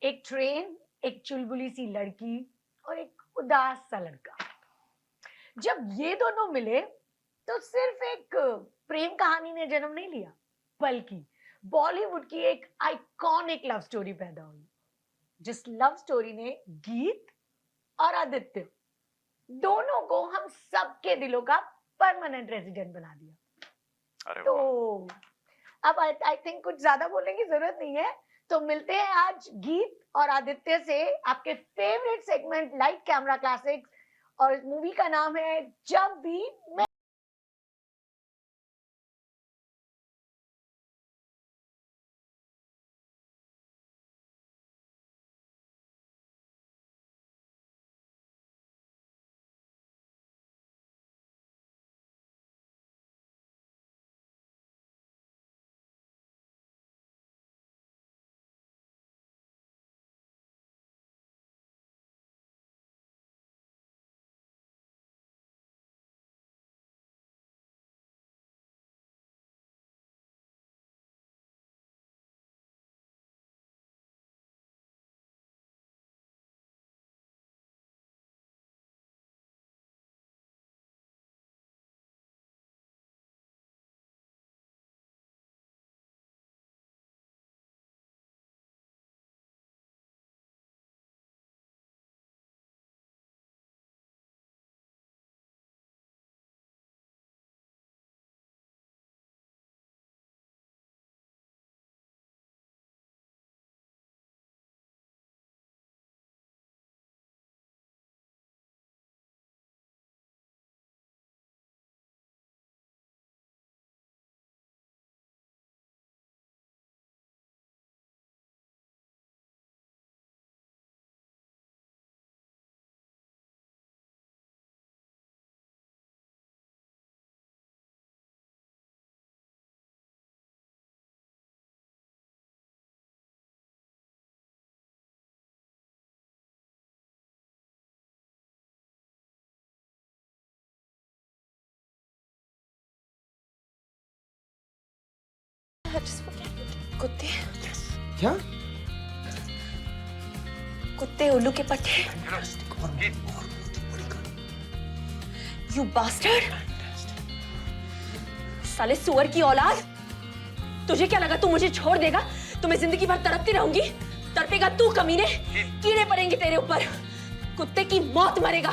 एक ट्रेन, एक चुलबुली सी लड़की और एक उदास सा लड़का। जब ये दोनों मिले तो सिर्फ एक प्रेम कहानी ने जन्म नहीं लिया, बल्कि बॉलीवुड की एक आइकॉनिक लव स्टोरी पैदा हुई, जिस लव स्टोरी ने गीत और आदित्य दोनों को हम सबके दिलों का परमानेंट रेजिडेंट बना दिया। अरे तो अब आई थिंक कुछ ज्यादा बोलने की जरूरत नहीं है, तो मिलते हैं आज गीत और आदित्य से आपके favourite segment light camera classics, और इस मूवी का नाम है जब भी मैं। कुत्ते क्या? कुत्ते उल्लू के पट्टे। यू बास्टर्ड, साले सुअर की औलाद। तुझे क्या लगा तू मुझे छोड़ देगा तो मैं जिंदगी भर तड़पती रहूंगी? तड़पेगा तू कमीने, कीड़े पड़ेंगे तेरे ऊपर, कुत्ते की मौत मरेगा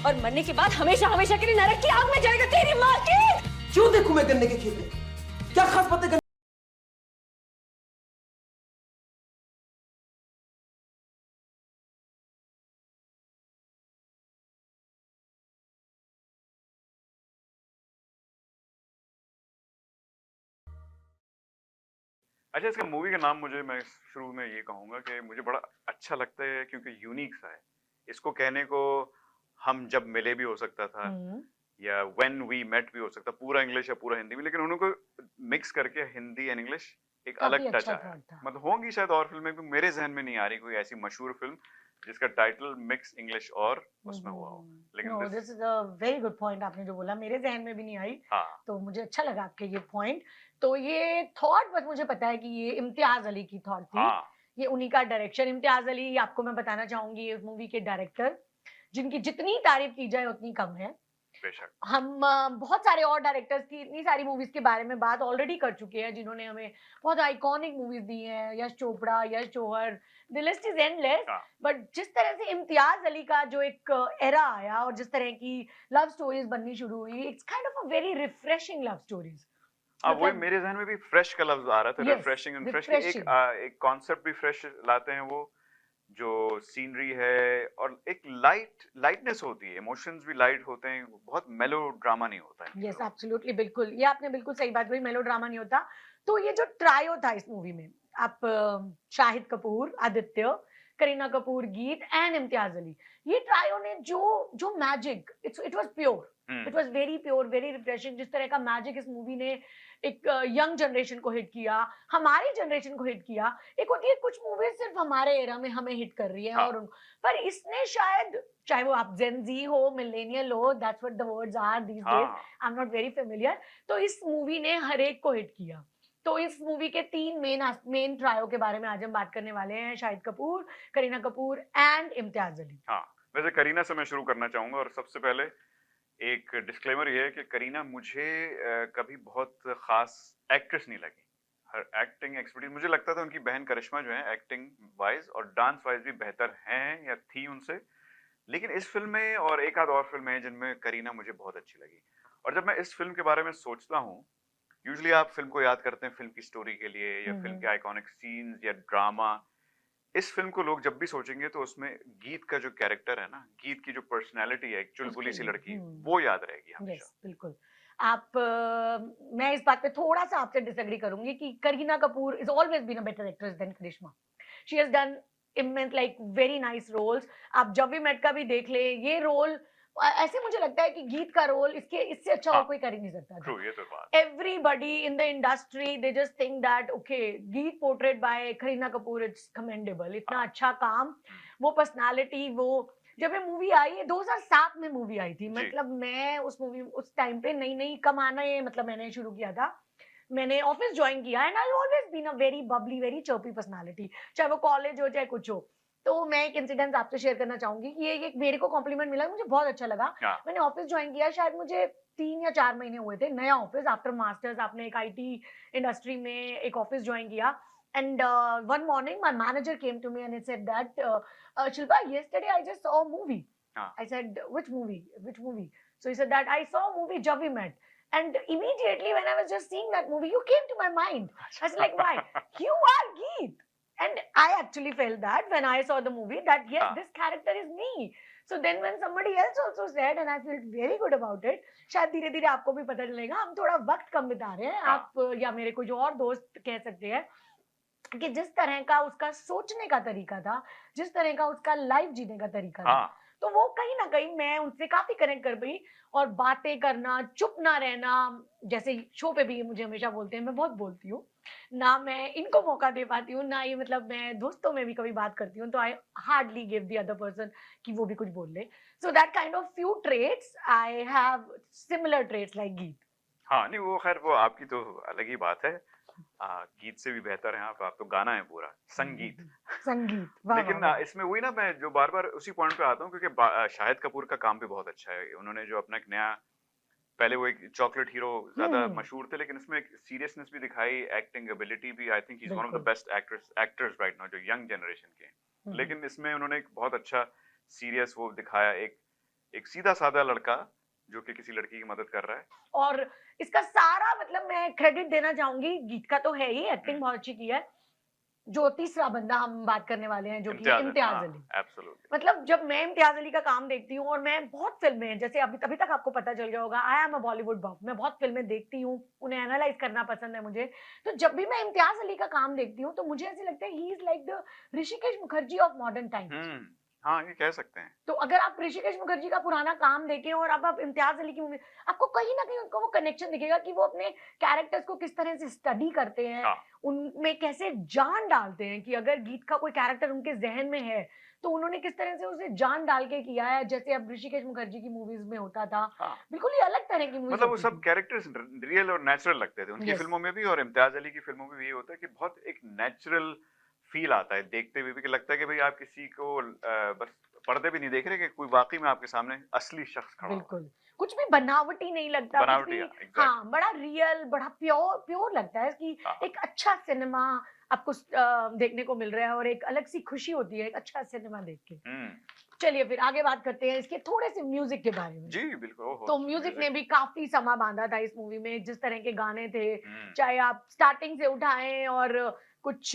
और मरने के बाद हमेशा हमेशा के लिए नरक की आग में जाएगा तेरी माँ की। क्यों देखूं मैं गन्ने के खेत में? क्या खास बात है? अच्छा, इसका मूवी का नाम मैं शुरू में ये कहूंगा कि मुझे बड़ा अच्छा लगता है क्योंकि यूनिक सा है। इसको कहने को हम जब मिले भी हो सकता था या व्हेन वी मेट भी हो सकता, पूरा इंग्लिश या पूरा हिंदी भी, लेकिन उनको मिक्स करके हिंदी एंड इंग्लिश एक अलग टच अच्छा आया। मतलब होंगी शायद और फिल्में भी, मेरे जहन में नहीं आ रही कोई ऐसी मशहूर फिल्म जिसका टाइटल मिक्स इंग्लिश और उसमें हुआ हो। लेकिन this is a very good point, आपने जो बोला मेरे जहन में भी नहीं आई। हाँ, तो मुझे अच्छा लगा आपके ये पॉइंट। तो ये थॉट बस मुझे पता है कि ये इम्तियाज अली की थॉट थी। हाँ, ये उन्हीं का डायरेक्शन। इम्तियाज अली, आपको मैं बताना चाहूंगी, इस मूवी के डायरेक्टर जिनकी जितनी तारीफ की जाए उतनी कम है। बेशक। हम बहुत सारे और डायरेक्टर्स की इतनी सारी मूवीज के बारे में बात ऑलरेडी कर चुके हैं जिन्होंने हमें बहुत आइकॉनिक मूवीज दी हैं, यश चोपड़ा, यश जौहर, द लिस्ट इज एंडलेस। हाँ, बट जिस तरह से इम्तियाज अली का जो एक एरा आया और जिस तरह की लव स्टोरीज बननी शुरू हुई, it's kind of a very refreshing love stories. हाँ, वही मतलब मेरे जहन में भी फ्रेश का लफ्ज आ रहा था। Yes, refreshing and fresh, refreshing. एक कॉन्सेप्ट भी फ्रेश लाते हैं वो, जो सीनरी है और एक लाइटनेस होती है, इमोशंस भी लाइट होते हैं, बहुत मेलो ड्रामा नहीं होता है। यस, एब्सोल्युटली, बिल्कुल, ये आपने बिल्कुल सही बात कही, मेलोड्रामा नहीं होता। तो ये जो ट्रायो था इस मूवी में, आप शाहिद कपूर, आदित्य, करीना कपूर, गीत एंड इम्तियाज अली, ये ट्रायो ने जो जो magic, it was pure, it was very pure, very refreshing. जिस तरह का मैजिक इस मूवी ने एक यंग जनरेशन को हिट किया, हमारी जनरेशन को हिट किया। एक होती है कुछ मूवीज सिर्फ हमारे एरा में हमें हिट कर रही है, हाँ, और पर इसने शायद, चाहे वो आप जेन जी हो, मिलेनियल हो, that's what the words are these days, हाँ, I am not very familiar, तो इस मूवी ने हर एक को हिट किया। तो इस मूवी के 3 मेन ट्रायो के बारे में आज हम बात करने वाले हैं, शाहिद कपूर, करीना कपूर एंड इम्तियाज अली। हाँ, वैसे करीना से मैं शुरू करना चाहूंगा और सबसे पहले एक डिस्क्लेमर ये है कि करीना मुझे कभी बहुत खास एक्ट्रेस नहीं लगी। हर एक्टिंग एक्सपर्टीज, मुझे लगता था उनकी बहन करिश्मा जो है एक्टिंग वाइज और डांस वाइज भी बेहतर हैं या थी उनसे, लेकिन इस फिल्म में और एक आध और फिल्म है जिनमें करीना मुझे बहुत अच्छी लगी। और जब मैं इस फिल्म के बारे में सोचता हूँ, यूजुअली आप फिल्म को याद करते हैं फिल्म की स्टोरी के लिए या फिल्म के आइकॉनिक सीन्स या ड्रामा। इस फिल्म को लोग जब भी सोचेंगे तो उसमें गीत का जो कैरेक्टर है ना, गीत की जो पर्सनालिटी है, एक चुलबुली सी लड़की, वो याद रहेगी हमेशा। यस, बिल्कुल। आप मैं इस बात पे थोड़ा सा आपसे डिसएग्री करूंगी कि Kareena Kapoor is always been a better actress than Karisma. She has done immense like very nice roles. आप जब भी मेट का भी देख ले, ये रोल ऐसे मुझे लगता है कि गीत का रोल इससे अच्छा और कोई कर ही नहीं सकता था। ये तो बात। Everybody in the industry they just think that okay, गीत portrayed by Kareena Kapoor, it's commendable। इतना अच्छा काम, वो पर्सनालिटी, वो जब ये मूवी आई है 2007 में मूवी आई थी, मतलब मैं उस टाइम पे नई कमाना ये मतलब मैंने शुरू किया था, मैंने ऑफिस ज्वाइन किया and I always been a very bubbly very chirpy personality, चाहे वो कॉलेज हो चाहे कुछ हो। तो मैं एक इंसिडेंट आपसे शेयर करना चाहूंगी कि ये मेरे को कॉम्प्लीमेंट मिला, मुझे बहुत अच्छा लगा। मैंने ऑफिस ज्वाइन किया, शायद मुझे 3 या 4 महीने हुए थे, नया ऑफिस आफ्टर मास्टर्स, आपने एक आईटी इंडस्ट्री में एक ऑफिस ज्वाइन किया। And one morning my manager came to me and he said that Shilpa, yesterday I just saw a movie. I said, which movie? So he said that I saw a movie Jab We Met. And immediately when I was just seeing that movie, you came to my mind. I was like, why? You are Geet. And I actually felt that when I saw the movie that yes, this character is me. So then when somebody else also said and I felt very good about it, शायद धीरे धीरे आपको भी पता चलेगा, हम थोड़ा वक्त कम बिता रहे हैं, आप या मेरे कोई और दोस्त कह सकते हैं कि जिस तरह का उसका सोचने का तरीका था, जिस तरह का उसका लाइफ जीने का तरीका था, तो वो कहीं ना कहीं मैं उनसे काफी कनेक्ट कर पाई। और बातें करना, चुप ना रहना, जैसे शो पे भी ये मुझे हमेशा बोलते हैं, मैं बहुत बोलती हूँ ना, मैं इनको मौका दे पाती हूँ ना, ये मतलब मैं दोस्तों में भी कभी बात करती हूँ तो I hardly give the other person कि वो भी कुछ बोल ले। So that kind of few traits I have, similar traits like गीत। हाँ, नहीं वो खैर वो आपकी तो अलग ही बात है, गीत से भी बेहतर है आप तो गाना है पूरा संगीत। लेकिन इसमें वही ना, मैं जो बार बार उसी पॉइंट पे आता हूँ क्योंकि शाहिद कपूर का काम भी बहुत अच्छा है। उन्होंने जो अपना एक नया, पहले वो एक चॉकलेट हीरो ज्यादा मशहूर थे, लेकिन इसमें एक सीरियसनेस भी दिखाई, एक्टिंग एबिलिटी भी। I think he is one of the best actors right now जो यंग जनरेशन के। लेकिन इसमें उन्होंने एक बहुत अच्छा सीरियस वो दिखाया, एक सीधा साधा लड़का जो कि किसी लड़की की मदद कर रहा है। और इसका सारा मतलब मैं क्रेडिट देना चाहूंगी, गीत का तो है ही, एक्टिंग बहुत अच्छी की है। जो तीसरा बंदा हम बात करने वाले हैं जो कि इम्तियाज अली, एब्सोल्युटली। मतलब जब मैं इम्तियाज अली का काम देखती हूँ, और मैं बहुत फिल्में, जैसे अभी तक आपको पता चल गया होगा, आई एम अ बॉलीवुड बफ, मैं बहुत फिल्में देखती हूँ, उन्हें एनालाइज करना पसंद है मुझे। तो जब भी मैं इम्तियाज अली का काम देखती हूँ तो मुझे ऐसे लगता है he is like the Rishikesh Mukherjee of modern times. हाँ, ये कह सकते हैं। तो अगर आप ऋषिकेश मुखर्जी का पुराना काम देखें और अब आप इम्तियाज अली की मूवी, आपको कहीं ना कहीं उनको वो कनेक्शन दिखेगा कि वो अपने कैरेक्टर्स को किस तरह से स्टडी करते हैं, उनमें कैसे जान डालते हैं, कि अगर गीत का कोई कैरेक्टर उनके जहन में है तो उन्होंने किस तरह से उसे जान डाल के किया है, जैसे अब ऋषिकेश मुखर्जी की मूवीज में होता था। बिल्कुल ही अलग तरह की मूवीज, मतलब वो सब कैरेक्टर्स रियल और नेचुरल लगते थे उनकी फिल्मों में भी, और इम्तियाज अली की फिल्मों में भी ये होता है कि बहुत एक नेचुरल फील आता है देखते हुए भी, कि लगता है कि भाई आप किसी को बस पर्दे भी नहीं देख रहे, कि कोई वाकई में आपके सामने असली शख्स खड़ा है। बिल्कुल, कुछ भी बनावटी नहीं लगता, बनावटी, हाँ, बड़ा रियल, बड़ा प्योर लगता है कि एक अच्छा सिनेमा आपको देखने को मिल रहा है और एक अलग सी खुशी होती है एक अच्छा सिनेमा देख के। चलिए फिर आगे बात करते हैं इसके थोड़े से म्यूजिक के बारे में। जी बिल्कुल। तो म्यूजिक ने भी काफी समा बांधा था इस मूवी में, जिस तरह के गाने थे, चाहे आप स्टार्टिंग से उठाएं और कुछ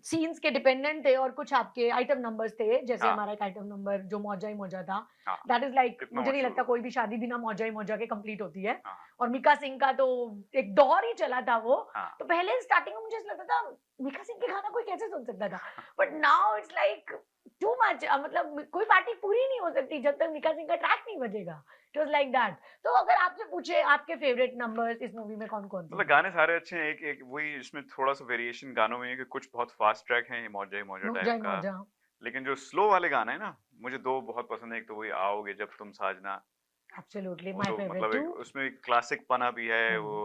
सीन्स के डिपेंडेंट थे और कुछ आपके आइटम नंबर्स थे, जैसे हमारा एक आइटम नंबर जो मौजा ही मौजा था, दैट इज लाइक, मुझे नहीं लगता कोई भी शादी बिना मौजा ही मौजा के कंप्लीट होती है। और मीका सिंह का तो एक दौर ही चला था वो। तो पहले स्टार्टिंग में मुझे लगता था मीका सिंह के गाना कोई कैसे सुन सकता था, but now it's like too much, मतलब कोई पार्टी पूरी नहीं हो सकती जब तक मीका सिंह का ट्रैक नहीं बजेगा। It was like that. तो अगर आपसे पूछे आपके फेवरेट नंबर्स इस मूवी में कौन कौन से? मतलब गाने सारे अच्छे हैं, एक वही इसमें थोड़ा सा वेरिएशन गानों में है कि कुछ बहुत फास्ट ट्रैक हैं, मौजा ही मौजा टाइप का, लेकिन जो स्लो वाले गाने हैं ना, मुझे दो बहुत पसंद है। एक तो वही आओगे जब तुम साजना, एब्सोल्युटली माय फेवरेट मतलब उसमें क्लासिक पना भी है, वो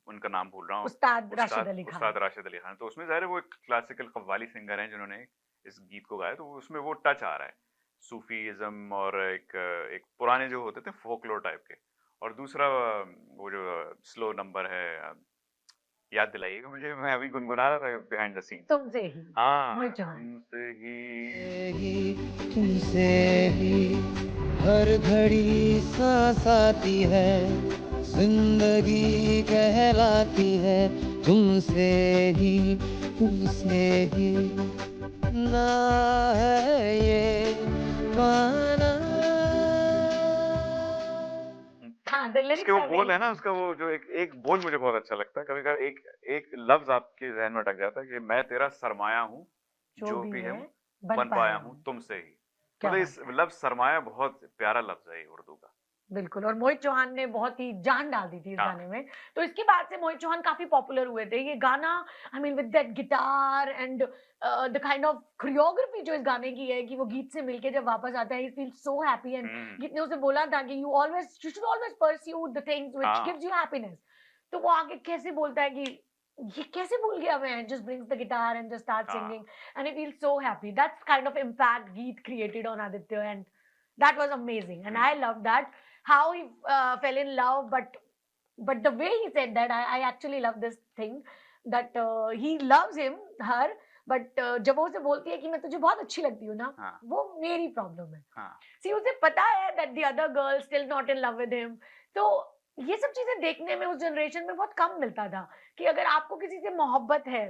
उनका नाम भूल रहा हूँ, उस्ताद राशिद अली खान। उस्ताद राशिद अली खान। तो उसमें ज़ाहिर है वो एक क्लासिकल कव्वाली सिंगर हैं जिन्होंने इस गीत को गाया, तो उसमें वो टच आ रहा है सूफीज़्म और एक पुराने जो होते थे फोकलोर टाइप के। और दूसरा वो जो स्लो नंबर है, याद दिलाइएगा मुझे, मैं अभी गुनगुना रहा था बिहाइंड द सीन। तुमसे ही हाँ, मोहित चौहान। तुमसे ही तुमसे ही हर घड़ी सांस आती है, जिंदगी कहलाती है तुमसे ही ना है ये गाना। हाँ, the lyrics उसके वो are बोल very है ना, good. उसका वो जो एक बोल मुझे बहुत अच्छा लगता है। कभी-कभी एक लफ्ज आपके ज़हन में अटक जाता है कि मैं तेरा सरमाया हूँ, जो भी है बन पाया हूँ तुमसे ही। क्या मतलब बात इस लफ्ज सरमाया बहुत प्यारा लफ्ज है ये उर्दू का। बिल्कुल। और मोहित चौहान ने बहुत ही जान डाल दी थी इस हाँ। गाने में। तो इसके बाद से मोहित चौहान काफी पॉपुलर हुए थे। ये गाना I mean with that guitar and the kind of choreography जो इस गाने की है कि वो गीत से मिलके जब वापस आता है, he feel so happy. And Geet ने उसे बोला था कि you should always pursue the things which हाँ। Gives you happiness. तो वो आगे कैसे बोलता है कि ये कैसे भूल गया मैं, just brings the guitar and just start हाँ। Singing and I feel so happy. That's kind of impact Geet created on Aditya and that was amazing and I love that how he fell in love, but the way he said that I actually love this thing that he loves her but जब वो उसे बोलती है कि मैं तुझे बहुत अच्छी लगती हूँ ना, हाँ। वो मेरी प्रॉब्लम है। हाँ। See, उसे पता है that the other girl still not in love with him। तो ये सब चीजें देखने में उस जनरेशन में बहुत कम मिलता था कि अगर आपको किसी से मोहब्बत है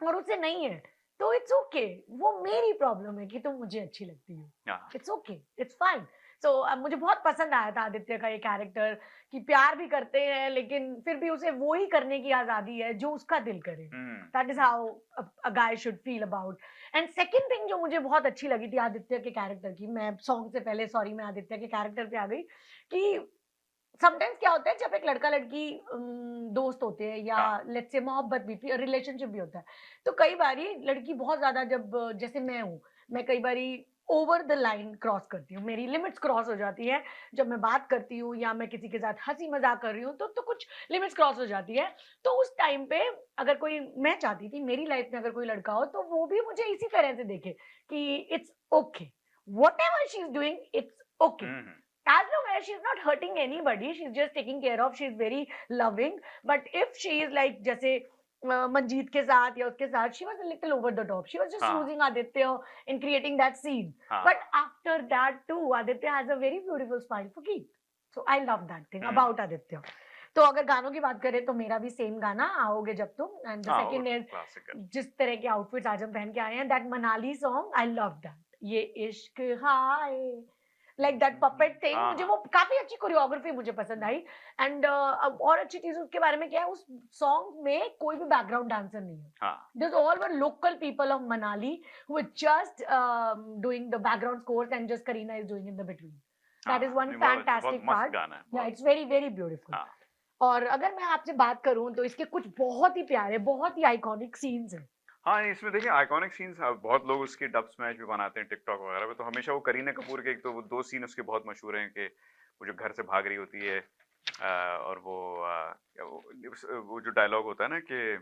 और उसे नहीं है तो इट्स ओके, वो मेरी प्रॉब्लम है कि तुम मुझे अच्छी लगती हो। हाँ। It's okay, it's fine. So मुझे बहुत पसंद आया था आदित्य का ये कैरेक्टर कि प्यार भी करते हैं लेकिन फिर भी उसे वो ही करने की आजादी है जो उसका दिल करे। That is how a guy should feel about. And second thing जो मुझे बहुत अच्छी लगी थी आदित्य के कैरेक्टर की, मैं सॉन्ग से पहले सॉरी मैं आदित्य के कैरेक्टर पे आ गई, कि समटाइम्स क्या होता है जब एक लड़का लड़की दोस्त होते हैं या लेट्स से मोहब्बत भी रिलेशनशिप भी होता है, तो कई बारी लड़की बहुत ज्यादा जब जैसे मैं हूँ, मैं कई बारी ओवर द लाइन क्रॉस करती हूँ, मेरी लिमिट्स क्रॉस हो जाती है जब मैं बात करती हूँ या मैं किसी के साथ हंसी मजाक कर रही हूँ तो कुछ लिमिट्स क्रॉस हो जाती है। तो उस टाइम पे अगर कोई, मैं चाहती थी मेरी लाइफ में अगर कोई लड़का हो तो वो भी मुझे इसी तरह से देखे कि it's okay, whatever she is doing it's okay, as long as she's not hurting anybody, she's just taking care of, she's very loving. But if she is like जैसे मंजीत के साथ या उसके साथ, she was a little over the top, she was just using Aditya in creating that scene. But after that too, Aditya has a very beautiful smile for Geet. So I love that thing about Aditya. तो अगर गानों की बात करें तो मेरा भी same गाना आओगे जब तुम, एंड द सेकंड इज जिस तरह के आउटफिट्स आज हम पहन के आए हैं, that Manali song I love that, ये इश्क हाय लाइक दैट पपेट थिंग, मुझे वो काफी अच्छी कोरियोग्राफी मुझे पसंद आई। एंड और अच्छी चीज उसके बारे में क्या है, उस सॉन्ग में कोई भी बैकग्राउंड डांसर नहीं है, this all are local people of Manali who are just doing the background scores and just Kareena is doing in the between. That is one fantastic part, या इट्स वेरी वेरी ब्यूटीफुल। और अगर मैं आपसे बात करूं तो इसके कुछ बहुत ही प्यारे, बहुत ही आइकॉनिक सीन्स हैं। हाँ, इसमें देखिए आइकॉनिक सीन्स, बहुत लोग उसकी डब स्मैश भी बनाते हैं टिकटॉक वगैरह पे, तो हमेशा वो करीना कपूर के एक तो वो दो सीन उसके बहुत मशहूर हैं कि वो जो घर से भाग रही होती है और वो जो डायलॉग होता है ना कि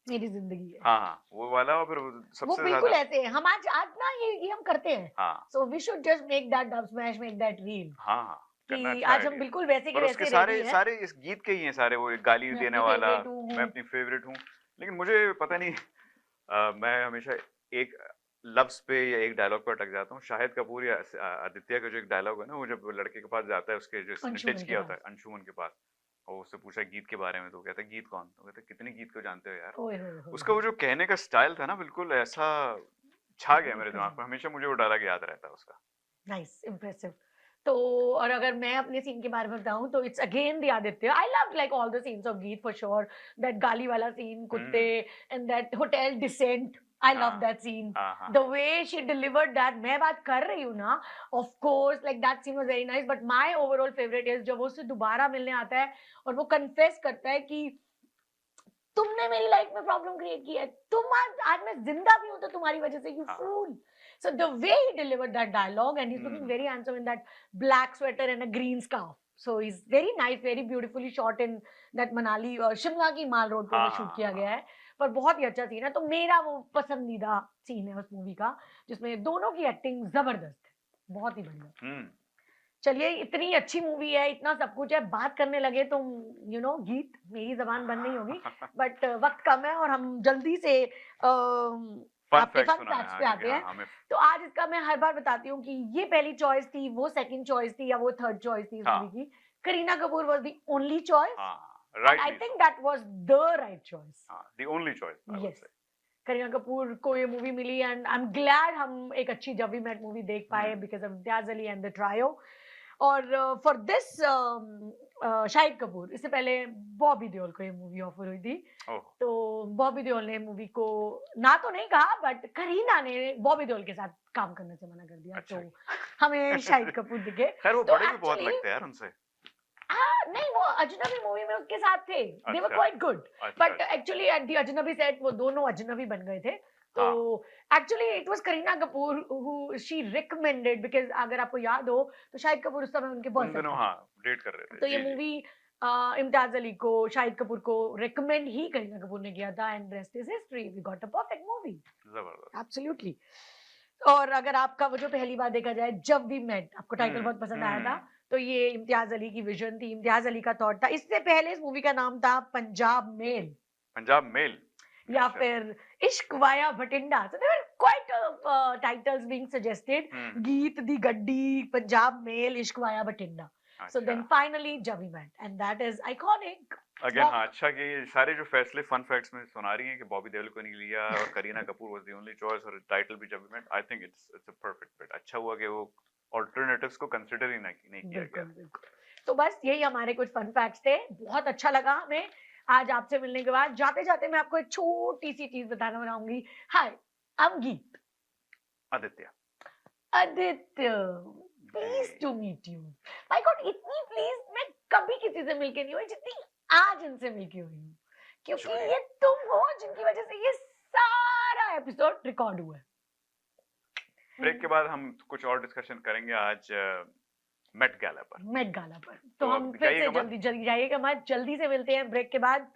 मेरी जिंदगी है, हाँ वो वाला, और फिर सबसे वो बिल्कुल ऐसे है। हम आज ना ये हम करते हैं, so we should just make that Dubsmash, make that reel. हाँ, कि आज हम बिल्कुल वैसे के वैसे सारे इस गीत के ही हैं सारे, वो गाली देने वाला, मैं अपनी फेवरेट हूँ। लेकिन मुझे पता नहीं, मैं हमेशा एक लफ्ज पे या एक डायलॉग पे अटक जाता हूँ। शाहिद कपूर या आदित्य का जो एक डायलॉग है ना, वो जब लड़के के पास जाता है, उसके जो स्निच किया होता है अंशुमन के पास, और उससे पूछा गीत के बारे में, तो कहता है गीत कौन, तो कहता है कितने गीत को जानते हो यार। उसका वो जो कहने का स्टाइल था ना, बिल्कुल ऐसा छा गया मेरे दिमाग में, हमेशा मुझे वो डायलॉग याद रहता है उसका। Nice, impressive. तो और अगर मैं अपने सीन के बारे में बताऊं तो it's again the Aditya. I love like all the scenes of Geet for sure, that गाली वाला सीन, कुत्ते, and that hotel decent, I love that scene, the way she delivered that. मैं बात कर रही हूँ ना, of course like that scene was very nice, but my overall favourite is जब वो उससे दोबारा मिलने आता है और वो कन्फेस करता है कि तुमने मेरी लाइफ में प्रॉब्लम क्रिएट की है, तुम आज मैं जिंदा भी हूं तो तुम्हारी वजह से, you fool. So the way he delivered that dialogue, and he's looking very handsome in that black sweater and a green scarf. So is very nice, very beautifully shot in that Manali और शिमला की माल road पे shoot किया गया है, पर बहुत ही अच्छा scene है। तो मेरा वो पसंदीदा सीन है उस मूवी का, जिसमें दोनों की एक्टिंग जबरदस्त है, बहुत ही बढ़िया। चलिए, इतनी अच्छी मूवी है, इतना सब कुछ है, बात करने लगे तो गीत मेरी जबान बंद नहीं होगी, बट वक्त कम है और हम जल्दी से आपके फन फैक्ट्स पे आते हैं। तो आज इसका मैं हर बार बताती हूँ कि ये पहली चॉइस थी, वो सेकंड चॉइस थी या वो थर्ड चॉइस थी इस मूवी की। Kareena Kapoor was the only choice, I think that was the right choice, the only choice. Yes, Kareena Kapoor को ये मूवी मिली एंड आई एम ग्लैड हम एक अच्छी जब वी मेट मूवी देख पाए because of Imtiaz Ali and the trio. और फॉर दिस शाहिद कपूर, इससे पहले बॉबी देओल को ये मूवी ऑफर हुई थी, तो बॉबी देओल ने मूवी को ना तो नहीं कहा, बट करीना ने बॉबी देओल के साथ काम करने से मना कर दिया। अच्छा। तो हमें शाहिद कपूर दिखे। खैर वो तो बड़े भी बहुत लगते हैं यार उनसे। नहीं, वो अजनबी मूवी में उसके साथ थे, they were quite good, but actually at the Ajnabee set वो दोनों अजनबी बन गए थे। तो actually it was Kareena Kapoor who she recommended, because अगर आपको याद हो तो शाहिद कपूर उस समय उनके बॉयफ्रेंड थे, डेट कर रहे थे। तो ये मूवी इम्तियाज अली को, शाहिद कपूर को रिकमेंड ही करीना कपूर ने किया था and rest is history, we got a perfect movie. जबरदस्त, एब्सोल्युटली। और अगर आपका वो जो पहली बार देखा जाए जब वी मेट, आपको टाइटल बहुत पसंद आया था, तो ये इम्तियाज अली की विजन थी, इम्तियाज अली का थॉट था। इससे पहले इस मूवी का नाम था पंजाब मेल, पंजाब मेल या फिर इश्क via Bathinda. So there were quite titles being suggested. गीत दी गड्डी, पंजाब मेल, इश्क via Bathinda. So then finally जब we met and that is iconic. Again हाँ, अच्छा कि ये सारे जो फैसले फन फैक्ट्स में सुना रही हैं कि बॉबी देओल को नहीं लिया और Kareena Kapoor was the only choice और टाइटल भी Jab We Met, I think it's a perfect fit. अच्छा हुआ कि वो अल्टरनेटिव्स को कंसीडर ही नहीं किया गया। तो बस यही हमारे कुछ फन फैक्ट्स थे, बहुत अच्छा लगा हमें आज आपसे मिलने के बाद। जाते जाते मैं आपको एक छोटी सी चीज बताना बनाऊंगी। हाय, I am Geet. Aditya please to meet you. My god, इतनी प्लीज मैं कभी किसी से मिलके नहीं हुई जितनी आज इनसे मिलके हुई हूँ, क्योंकि ये तुम हो जिनकी वजह से ये सारा एपिसोड रिकॉर्ड हुआ है। ब्रेक के बाद हम कुछ और डिस्कशन करेंगे आज मेट गाला पर। तो हम फिर से जल्दी जाइएगा मत, जल्दी से मिलते हैं ब्रेक के बाद।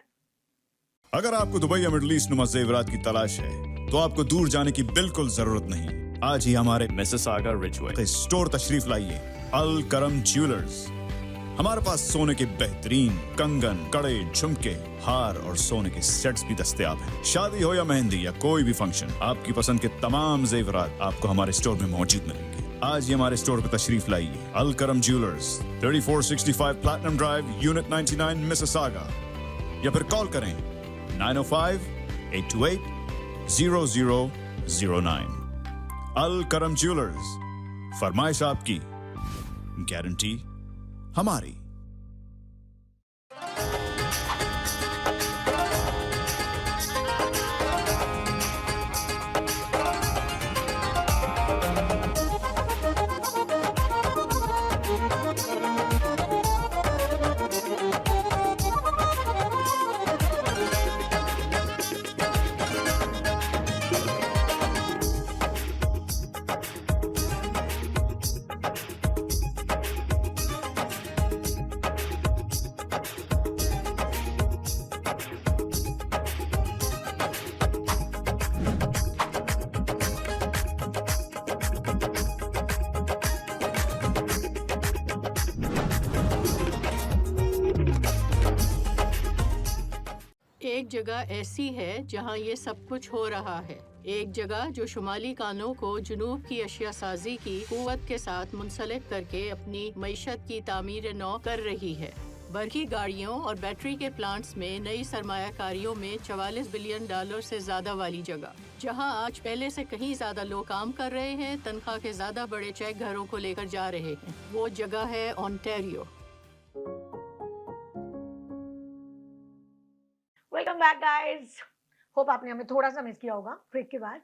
अगर आपको दुबई या मिडिल ईस्ट नुमा जेवरात की तलाश है तो आपको दूर जाने की बिल्कुल जरूरत नहीं। आज ही हमारे मिसिसागा रिजवे स्टोर तशरीफ लाइए, अल करम ज्वेलर्स। हमारे पास सोने के बेहतरीन कंगन, कड़े, झुमके, हार और सोने के सेट्स भी दस्तयाब हैं। शादी हो या मेहंदी या कोई भी फंक्शन, आपकी पसंद के तमाम जेवरात आपको हमारे स्टोर में मौजूद मिलेंगे। आज ही हमारे स्टोर पर तशरीफ लाइए, अल करम jewellers, 3465 platinum drive, unit 99, Mississauga, या फिर कॉल करें 905-828-0009। अल करम ज्वेलर्स, फरमाइश आपकी, गारंटी हमारी। एक जगह ऐसी है जहां ये सब कुछ हो रहा है। एक जगह जो शुमाली कानों को जुनूब की अशिया साजी की कुव्वत के साथ मुंसलिक करके अपनी मईशत की तामीर नौ कर रही है। बरकी गाड़ियों और बैटरी के प्लांट्स में नई सरमायाकारियों में $44 बिलियन से ज्यादा वाली जगह, जहां आज पहले से कहीं ज्यादा लोग काम कर रहे हैं, तनख्वाह के ज्यादा बड़े चेक घरों को लेकर जा रहे हैं। वो जगह है Ontario. Welcome back guys, hope आपने हमें थोड़ा सा मिस किया होगा ब्रेक के बाद।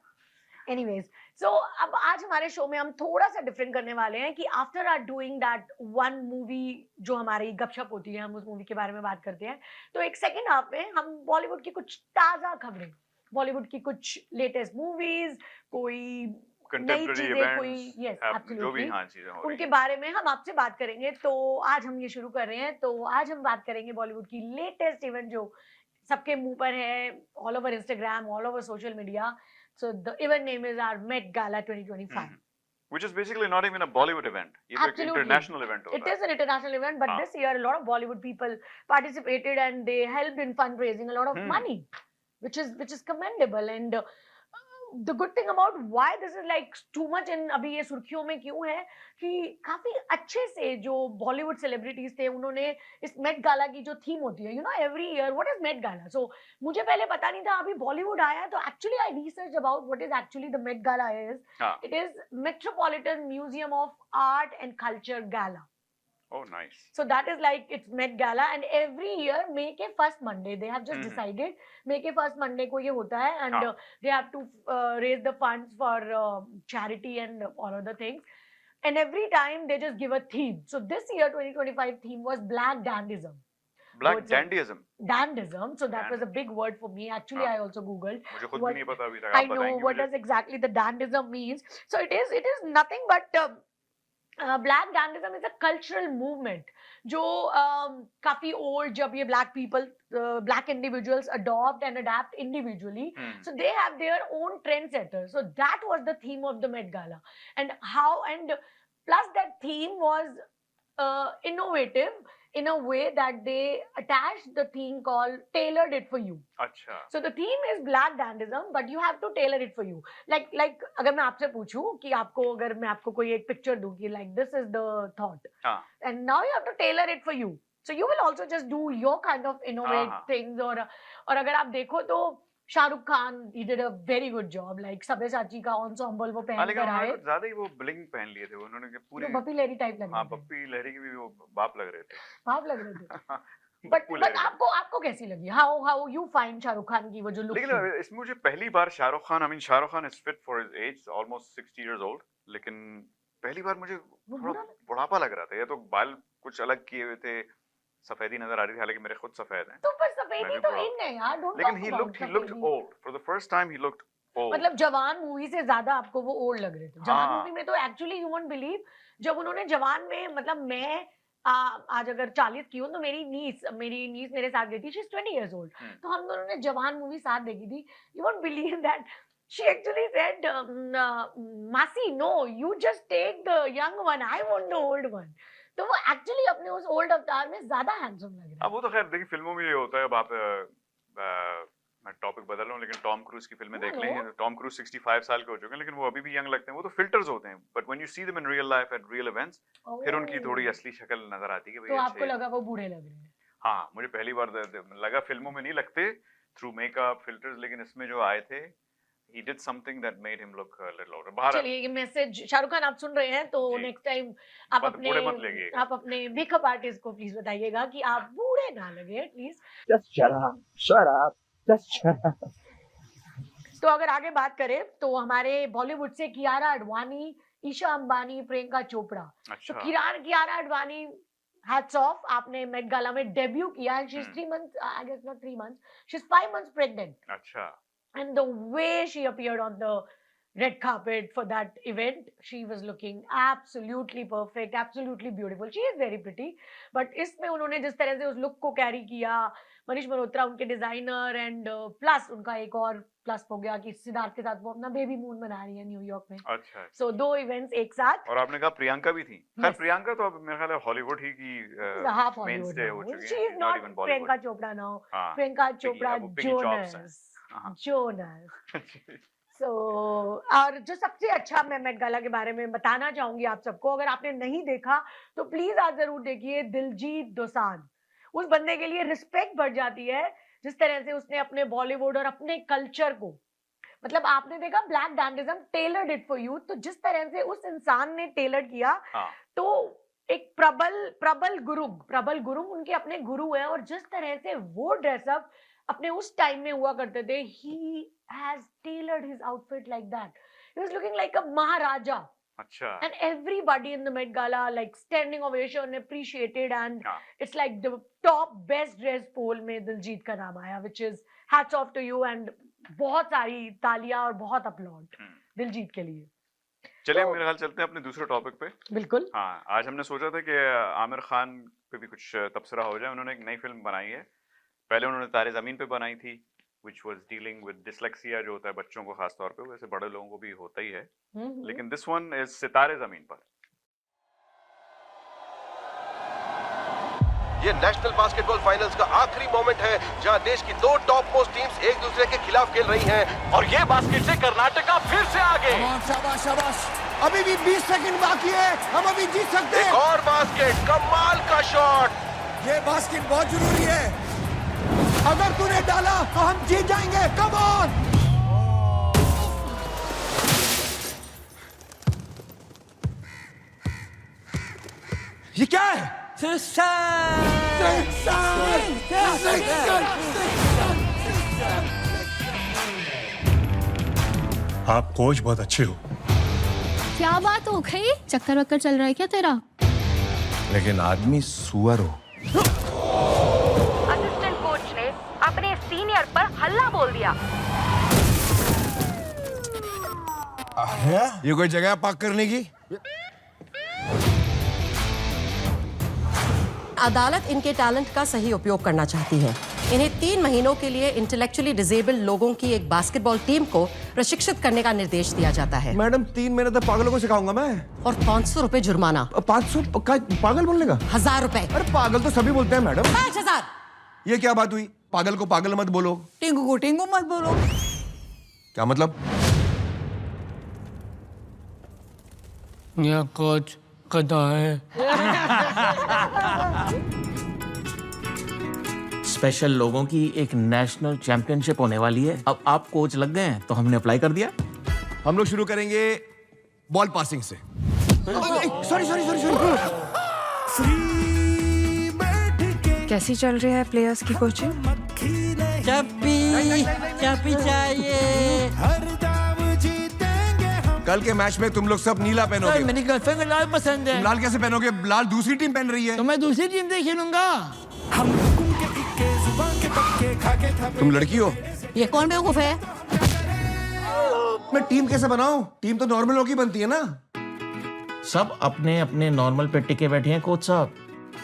एनीवेज, सो अब आज हमारे शो में हम थोड़ा सा डिफरेंट करने वाले हैं कि after are doing that one movie जो हमारी गपशप होती है, हम उस मूवी के बारे में बात करते हैं, तो एक सेकंड हाफ में हम बॉलीवुड की कुछ ताजा खबरें, बॉलीवुड की कुछ लेटेस्ट मूवीज, कोई कंटेम्पररी चीजें कोई इवेंट्स यस जो भी एब्सोल्युटली हाँ चीजें हो रही उनके हैं। बारे में हम आपसे बात करेंगे। तो आज हम ये शुरू कर रहे हैं। तो आज हम बात करेंगे बॉलीवुड की लेटेस्ट इवेंट जो सबके मुंह पर है, all over Instagram, all over social media. So the event name is our Met Gala 2025। Which is basically not even a Bollywood event. ये तो एक Absolutely. इंटरनेशनल इवेंट It होता है। is an international event, but हाँ. this year a lot of Bollywood people participated and they helped in fundraising a lot of money, which is commendable. And the good thing about why this is like too much in अभी ये सुर्खियों में क्यों है कि काफी अच्छे से जो बॉलीवुड सेलिब्रिटीज थे उन्होंने इस मेट गाला की जो थीम होती है, you know every year what is Met Gala. So मुझे पहले पता नहीं था, अभी बॉलीवुड आया है तो actually I research about what is actually the Met Gala is. हाँ. It is Metropolitan Museum of Art and Culture Gala. Oh, nice. So that is like it's Met Gala, and every year May के first Monday they have just decided May के first Monday को ये होता है, and हाँ. they have to raise the funds for charity and all other things. And every time they just give a theme. So this year 2025 theme was Black Dandism. Black it's a- dandyism. Dandism. So that was a big word for me. Actually, हाँ. I also googled. मुझे खुद भी What- नहीं पता अभी तक। I आप know बताएंगे what मुझे? does exactly the dandism means. So it is nothing but black dandism is a cultural movement जो काफी old, जब ये black people black individuals adopt and adapt individually, so they have their own trendsetters. So that was the theme of the Met Gala, and plus that theme was innovative in a way that they attached the theme called tailored it for you. अच्छा। So the theme is black dandism, but you have to tailor it for you. Like अगर मैं आपसे पूछूं कि आपको, अगर मैं आपको कोई एक पिक्चर दूं कि like this is the thought, हाँ। and now you have to tailor it for you. So you will also just do your kind of innovate हाँ। things. और अगर आप देखो तो Shahrukh Khan he did a very good job. Like Sabyasachi का ensemble वो पहन लेकिन कर आए, उन्होंने ज्यादा ही वो ब्लिंग पहन लिए थे उन्होंने के पूरी। जो बप्पी लहरी टाइप लग हाँ, रहे थे, बप्पी लहरी के भी वो बाप लग रहे थे। भाव लग रहे थे। बट बप्पू लहरी। आपको कैसी लगी? How you find Shahrukh Khan की वो जो लुक? लेकिन इसमें मुझे पहली बार Shahrukh Khan is fit for his age, almost 60 years old, लेकिन पहली बार मुझे थोड़ा बुढ़ापा लग रहा था। ये तो बाल कुछ अलग किए हुए थे, सफेदी नजर आ रही थी, हालांकि मेरे खुद सफेद हैं। तो पर सफेदी तो इन है यार, डोंट लेकिन he looked old for the first time. He looked old. मतलब जवान मूवी से ज्यादा आपको वो ओल्ड लग रहे थे। जवान हाँ। मूवी में तो एक्चुअली यू वोंट बिलीव, जब उन्होंने जवान में, मतलब मैं आज अगर 40 की हूँ तो मेरी नीस मेरे साथ गई थी, शी इज 20 इयर्स ओल्ड, तो हम दोनों ने जवान मूवी साथ देखी थी। You won't believe that she actually said Masi, no, you just take the young one, I want the old one. तो वो एक्चुअली अपने उस ओल्ड अवतार में ज्यादा हैंडसम लग रहा है। अब वो तो खैर देखिए फिल्मों में ये होता है। अब आप मैं टॉपिक बदल रहा हूँ, लेकिन टॉम क्रूज की फिल्में देख लें, टॉम क्रूज 65 साल के हो चुके हैं लेकिन वो अभी भी यंग लगते हैं। वो तो फिल्टर्स होते हैं, but when you see them in real life at real events, फिर उनकी थोड़ी असली शक्ल नजर आती है कि तो भाई आपको लगा वो बूढ़े लग रहे हैं? हाँ, मुझे पहली बार लगा, फिल्मों में नहीं लगते थ्रू मेकअप फिल्टर्स, लेकिन इसमें जो आए थे he did something that made him look a little older. चलिए ये मैसेज शाहरुख खान आप सुन रहे हैं तो जी। नेक्स्ट टाइम आप अपने मेकअप आर्टिस्ट को प्लीज बताइएगा कि आप बूढ़े ना लगे please. Just shut up, just shut up. तो अगर आगे बात करें तो हमारे बॉलीवुड से कियारा आडवाणी, ईशा अंबानी, प्रियंका चोपड़ा। अच्छा। तो कियारा आडवाणी, हैट्स ऑफ, आपने मेट गाला में डेब्यू किया and she is 3 months, I guess not 3 months, she is 5 months pregnant. अच्छा। And the way she appeared on the red carpet for that event, she was looking absolutely perfect, absolutely beautiful. She is very pretty, but इसमें उन्होंने जिस तरह से उस look को carry किया, मनीष मल्होत्रा उनके डिजाइनर, एंड प्लस उनका एक और प्लस हो गया कि सिद्धार्थ के साथ वो अपना बेबी मून मना रही है न्यूयॉर्क में। अच्छा। सो 2 इवेंट्स एक साथ। और आपने कहा प्रियंका भी थी। खैर Yes. प्रियंका तो अब मेरे ख्याल है हॉलीवुड ही की हाफ mainstay हो हॉलीवुड, चुकी शी है, is not not even Bollywood. Priyanka Chopra now. हाँ। प्रियंका चोपड़ा वो Piggy Chops हैं। जोनस। So, और जो सबसे अच्छा मैं मेट गाला के बारे में बताना चाहूंगी आप सबको, अगर आपने नहीं देखा तो प्लीज आज जरूर देखिए, दिलजीत दोसांझ। उस बंदे के लिए रिस्पेक्ट बढ़ जाती है जिस तरह से उसने अपने बॉलीवुड और अपने कल्चर को, मतलब आपने देखा black dandyism tailored it for you, तो जिस तरह से उस इंसान ने टेलर्ड किया, हाँ। तो एक प्रबल गुरुंग उनके अपने गुरु हैं, और जिस तरह से वो ड्रेसअप अपने उस टाइम में हुआ करते थे, he has tailored his outfit like that. He was looking like a Maharaja. अच्छा। And everybody in the Met Gala like standing ovation, appreciated, and हाँ। it's like the top best dress poll में दिलजीत का नाम आया, which is hats off to you, and बहुत सारी तालियां और बहुत अपलॉड दिलजीत के लिए। चलिए तो- मेरे ख्याल चलते हैं अपने दूसरे टॉपिक पे। बिल्कुल। हाँ, आज हमने सोचा था कि आमिर खान पे भी कुछ तबसरा हो जाए। उन्होंने एक नई फिल्म बनाई है। पहले उन्होंने तारे ज़मीन पे बनाई थी, which was dealing with dyslexia, जो होता है बच्चों को खास तौर पे, वैसे बड़े लोगों को भी होता ही है। लेकिन दिस वन इज सितारे ज़मीन पर। ये नेशनल बास्केटबॉल फाइनल्स का आखिरी मोमेंट है जहां देश की दो टॉप मोस्ट टीम्स एक दूसरे के खिलाफ खेल रही हैं और ये बास्केट से कर्नाटका फिर से आगे। शाबाश शाबाश, अभी भी 20 सेकंड बाकी है, हम अभी जीत सकते हैं। एक और बास्केट, कमाल का शॉट। ये बास्केट बहुत जरूरी है, अगर तूने डाला तो हम जीत जाएंगे। Come on. ये क्या है? आप कोच बहुत अच्छे हो। क्या बात हो गई? चक्कर वक्कर चल रहा है क्या तेरा? लेकिन आदमी सुअर हो। असिस्टेंट कोच ने अपने सीनियर पर हल्ला बोल दिया। ये कोई जगह पार्क करने की? अदालत इनके टैलेंट का सही उपयोग करना चाहती है। इन्हें 3 महीनों के लिए इंटेलेक्चुअली डिसेबल्ड लोगों की एक बास्केटबॉल टीम को प्रशिक्षित करने का निर्देश दिया जाता है। मैडम 3 महीने तक पागलों को सिखाऊंगा मैं। और 500 रुपए जुर्माना। 500 पागल बोलने का? 1000 रुपए। अरे पागल तो सभी बोलते हैं मैडम। 5000। ये क्या बात हुई? पागल को पागल मत बोलो, टिंगू को टिंगू मत बोलो। क्या मतलब? ये कोच कदा है। स्पेशल लोगों की एक नेशनल चैंपियनशिप होने वाली है। अब आप कोच लग गए हैं तो हमने अप्लाई कर दिया। हम लोग शुरू करेंगे बॉल पासिंग से। Sorry sorry sorry sorry. कैसी चल रही है प्लेयर्स की कोचिंग? चापी चाहिए। कल के मैच में तुम लोग सब नीला पहनोगे। मेरी गर्लफ्रेंड को लाल पसंद है। लाल कैसे पहनोगे? लाल दूसरी टीम पहन रही है। तो मैं दूसरी टीम से खेलूंगा। तुम लड़की हो? ये कौन बेवकूफ है? मैं टीम कैसे बनाऊं? टीम तो नॉर्मल लोग की बनती है ना। सब अपने अपने नॉर्मल पे टिके बैठे हैं कोच साहब।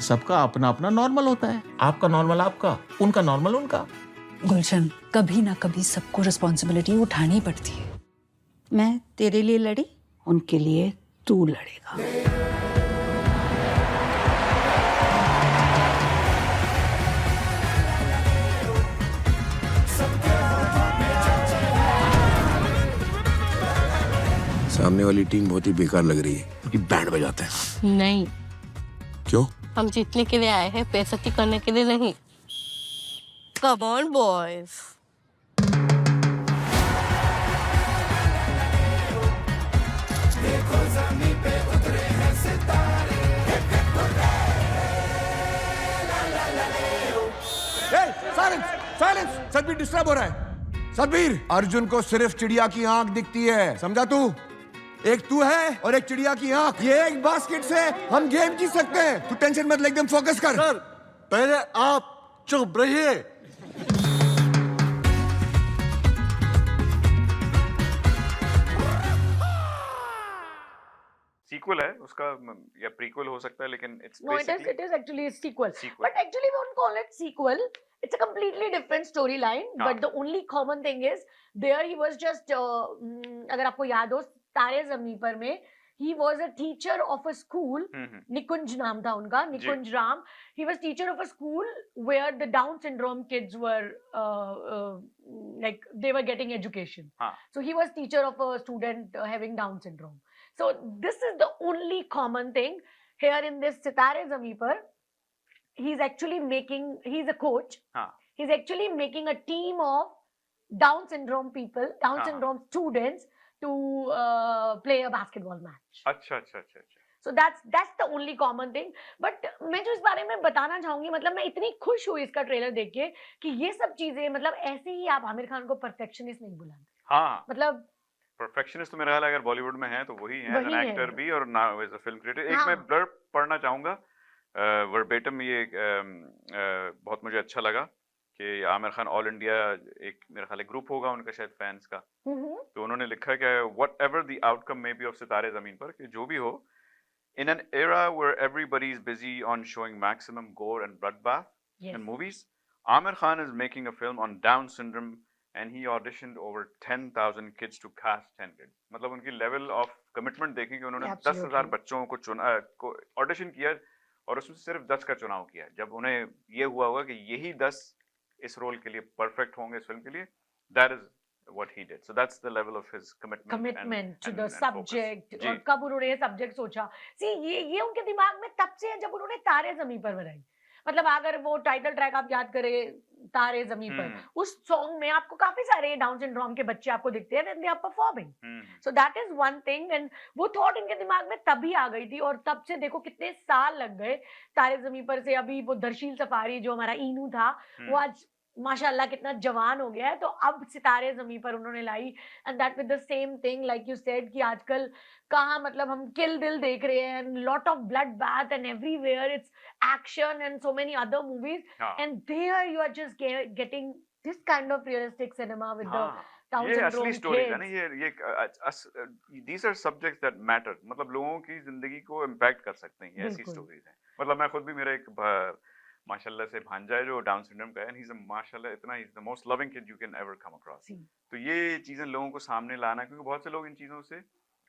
सबका अपना अपना नॉर्मल होता है। आपका नॉर्मल आपका, उनका नॉर्मल उनका। गुलशन, कभी ना कभी सबको रिस्पॉन्सिबिलिटी उठानी पड़ती है। मैं तेरे लिए लड़ी, उनके लिए तू लड़ेगा। सामने वाली टीम बहुत ही बेकार लग रही है, उनकी बैंड बजाते हैं। नहीं, क्यों? हम जीतने के लिए आए हैं, बेइज्जती करने के लिए नहीं। Come on boys. Silence silence, Satbir disturb हो रहा है। सतबीर, अर्जुन को सिर्फ चिड़िया की आंख दिखती है, समझा तू? एक तू है और एक चिड़िया की आंख। ये एक बास्केट से हम गेम जीत सकते हैं। तू टेंशन मत ले, एकदम फोकस कर। सर, पहले आप चुप रहिए। सीक्वल है उसका या प्रीक्वल हो सकता है, लेकिन it's No, it is actually a sequel. But actually, we won't call it sequel. It's a completely different storyline. But the only common thing is, there he was just, अगर आपको याद हो, तारे ज़मीन पर में, he was a teacher of a school. निकुंज नाम था उनका, निकुंज Ram. He was teacher of a school where the Down syndrome kids were, like, they were getting education. So he was teacher of a student having Down syndrome. So this is the only common thing here in this Sitare Zameen Par. He's actually making, he's a coach. He's actually making a team of Down syndrome people, Down syndrome students to play a basketball match. अच्छा अच्छा अच्छा अच्छा। So that's the only common thing. But मैं जो इस बारे में बताना चाहूंगी, मतलब मैं इतनी खुश हुई इसका ट्रेलर देख के कि ये सब चीजें, मतलब ऐसे ही आप आमिर खान को परफेक्शनिस्ट नहीं बुलाते। हाँ, मतलब परफेक्शनिस्ट तो मेरा ख्याल अगर बॉलीवुड में है तो वही है, एज एन वही एक्टर है। भी और ना एज अ फिल्म क्रिएटर। एक मैं ब्लर्ब पढ़ना चाहूंगा वर्बेटम, ये बहुत मुझे अच्छा लगा कि आमिर खान ऑल इंडिया एक मेरे ख्याल ग्रुप होगा उनका शायद फैंस का, तो उन्होंने लिखा कि whatever the outcome may be of सितारे ज़मीन पर, कि जो भी हो, in an era where everybody is busy on showing maximum gore and bloodbath in movies, Amir Khan is making a film on Down syndrome and he auditioned over 10,000 kids to cast 10 kids. मतलब उनकी level of commitment देखें कि उन्होंने 10,000 बच्चों को चुना, को audition किया और उसमें सिर्फ 10 का चुनाव किया। जब उन्हें ये हुआ होगा कि यही 10 इस रोल के लिए परफेक्ट होंगे इस फिल्म के लिए, that is what he did. So that's the level of his commitment to the subject. और कब उन्होंने ये सब्जेक्ट सोचा, see ये उनके दिमाग में तब से है जब उन्होंने तारे ज़मीं पर बनाई। मतलब अगर वो टाइटल ट्रैक आप याद करें तारे ज़मीं पर, उस सॉन्ग में आपको काफी सारे डाउन सिंड्रोम के बच्चे आपको दिखते हैं and they are performing. So that is one thing, and वो थॉट इनके दिमाग में तभी आ गई थी और तब से देखो कितने साल लग गए तारे ज़मीं पर से। अभी वो दर्शील सफारी जो हमारा इनू था, वो आज माशाल्लाह कितना जवान हो गया है, तो अब सितारे ज़मीं पर उन्होंने लाई। And that with the same thing like you said कि आजकल कहाँ मतलब हम किल दिल देख रहे हैं, lot of blood bath and everywhere it's action and so many other movies, and there you are just getting this kind of realistic cinema with the ये असली स्टोरीज है ना, ये these are subjects that matter, मतलब लोगों की जिंदगी को इम्पैक्ट कर सकते हैं, ये ऐसी स्टोरीज हैं। मतलब मैं खुद भी, मेरा एक माशाल्लाह से भांजा है जो डाउन सिंड्रोम का है, ही इज माशाल्लाह इतना, he is the most loving kid you can ever come across. तो ये चीजें लोगों को सामने लाना, क्योंकि बहुत से लोग इन चीजों से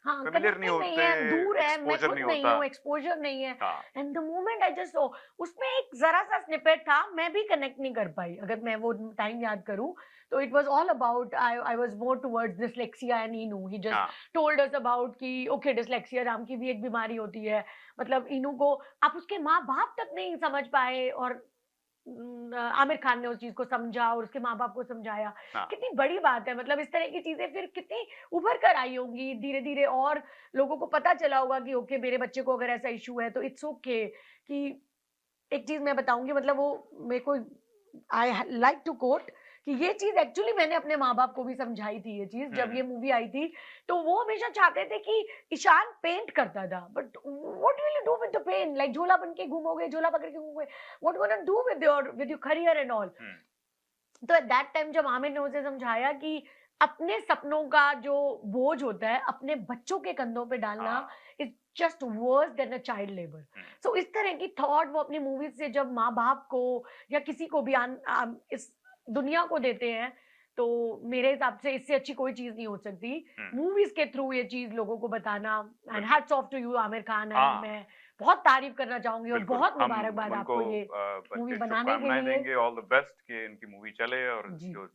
फेमिलियर नहीं होते, दूर है, मैं खुद नहीं हूँ, एक्सपोजर नहीं है। And the moment I just saw, उसमें एक जरा सा स्निपेट था, मैं भी कनेक्ट नहीं कर पाई। अगर मैं वो टाइम याद करूँ तो it was all about, I was more towards dyslexia and इनू। ही जस्ट टोल्ड अस अबाउट कि ओके डिसलेक्सिया नाम की भी एक बीमारी होती है। मतलब इनू को आप उसके माँ बाप तक नहीं समझ पाए और आमिर खान ने उस चीज को समझा और उसके माँ बाप को समझाया। कितनी बड़ी बात है, मतलब इस तरह की चीजें फिर कितनी उभर कर आई होंगी धीरे धीरे, और लोगों को पता चला होगा कि ओके मेरे बच्चे को अगर ऐसा इशू है तो इट्स ओके। कि एक चीज मैं बताऊंगी, मतलब वो मेरे को आई लाइक टू कोट कि ये चीज एक्चुअली मैंने अपने माँ बाप को भी समझाई थी। ये चीज जब ये मूवी आई थी तो वो हमेशा चाहते थे कि ईशान पेंट करता था, but what will you do with the pen, like झोला बन के घूमोगे, झोला पकड़ के घूमोगे, what gonna do with your career and all. तो एट दैट टाइम जब आमिर ने उसे समझाया कि अपने सपनों का जो बोझ होता है अपने बच्चों के कंधों पे डालना is just worse than a child labour. So इस तरह की थॉट वो अपनी मूवीज से जब माँ बाप को या किसी को भी इस दुनिया को देते हैं, तो मेरे हिसाब से इससे अच्छी कोई चीज नहीं हो सकती। मूवीज के थ्रू ये चीज लोगों को बताना, and hats off to you Aamir Khan. मैं बहुत तारीफ करना चाहूंगी और बहुत मुबारकबाद आपको ये मूवी बनाने के लिए। देंगे ऑल द बेस्ट कि इनकी मूवी चले और जो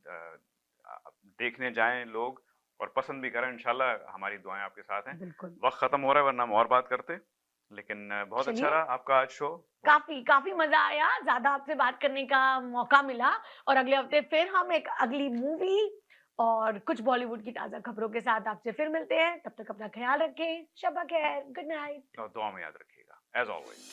देखने जाएं लोग और पसंद भी करें। इंशाल्लाह हमारी दुआएं आपके साथ हैं। वक्त खत्म हो रहा है वरना हम और बात करते, लेकिन बहुत अच्छा रहा आपका आज शो। काफी मजा आया, ज्यादा आपसे बात करने का मौका मिला, और अगले हफ्ते फिर हम एक अगली मूवी और कुछ बॉलीवुड की ताजा खबरों के साथ आपसे फिर मिलते हैं। तब तक अपना ख्याल रखें, शब्बा खैर, गुड नाइट, और दुआ में याद रखिएगा एज ऑलवेज।